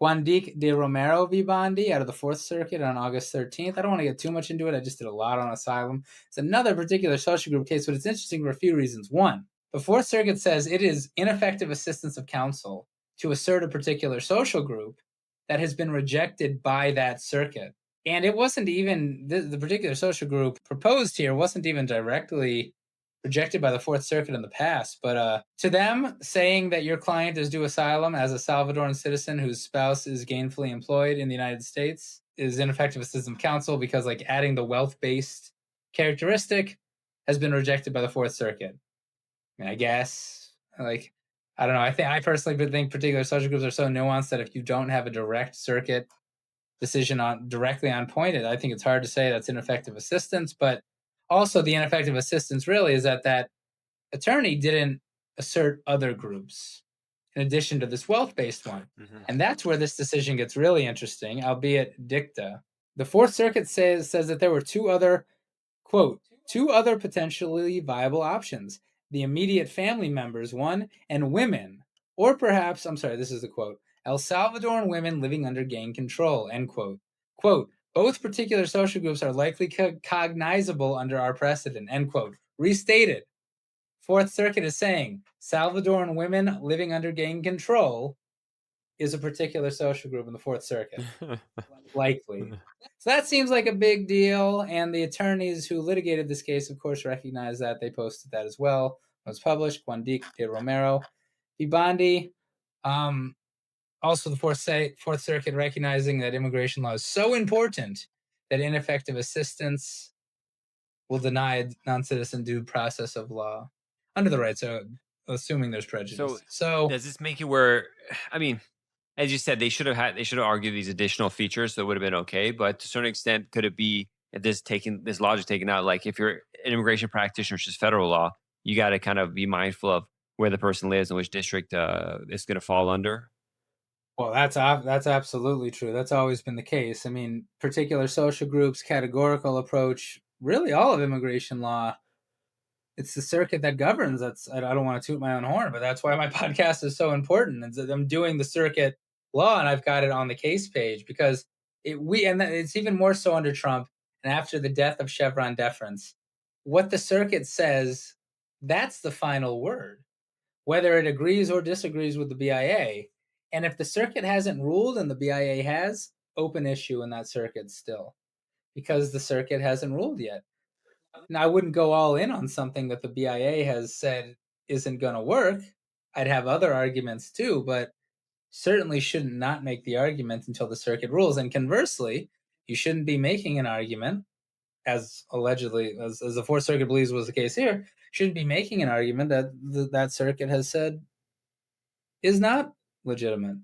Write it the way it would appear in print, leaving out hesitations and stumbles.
Guandique-De Romero v. Bondi out of the Fourth Circuit on August 13th. I don't want to get too much into it. I just did a lot on Asylum. It's another particular social group case, but it's interesting for a few reasons. One, the Fourth Circuit says it is ineffective assistance of counsel to assert a particular social group that has been rejected by that circuit. And it wasn't even, the particular social group proposed here wasn't even directly rejected by the Fourth Circuit in the past. But to them, saying that your client is due asylum as a Salvadoran citizen whose spouse is gainfully employed in the United States is ineffective assistance of counsel because, like, adding the wealth-based characteristic has been rejected by the Fourth Circuit. I mean, I guess, like, I don't know. I personally think particular social groups are so nuanced that if you don't have a direct circuit decision directly on point, I think it's hard to say that's ineffective assistance. But also, the ineffective assistance really is that attorney didn't assert other groups in addition to this wealth-based one. Mm-hmm. And that's where this decision gets really interesting, albeit dicta. The Fourth Circuit says that there were two other potentially viable options: the immediate family members, one, and women, or perhaps, this is the quote, El Salvadoran women living under gang control, end quote. Quote, both particular social groups are likely cognizable under our precedent, end quote. Restated, Fourth Circuit is saying Salvadoran women living under gang control is a particular social group in the Fourth Circuit. Likely. So that seems like a big deal, and the attorneys who litigated this case, of course, recognize that. They posted that as well. It was published, Guandique-De Romero v. Bondi. Also, the Fourth Circuit recognizing that immigration law is so important that ineffective assistance will deny non-citizen due process of law under the right, so assuming there's prejudice. So does this make it where, I mean, as you said, they should have argued these additional features, so it would have been okay. But to a certain extent, could it be this logic taken out? Like, if you're an immigration practitioner, which is federal law, you got to kind of be mindful of where the person lives and which district it's going to fall under. Well, that's absolutely true. That's always been the case. I mean, particular social groups, categorical approach, really all of immigration law. It's the circuit that governs. I don't want to toot my own horn, but that's why my podcast is so important. I'm doing the circuit law, and I've got it on the case page because it's even more so under Trump and after the death of Chevron deference. What the circuit says, that's the final word, whether it agrees or disagrees with the BIA. And if the circuit hasn't ruled and the BIA has, open issue in that circuit still, because the circuit hasn't ruled yet. Now, I wouldn't go all in on something that the BIA has said isn't going to work. I'd have other arguments too, but certainly shouldn't not make the argument until the circuit rules. And conversely, you shouldn't be making an argument, as allegedly, as the Fourth Circuit believes was the case here, shouldn't be making an argument that that circuit has said is not legitimate.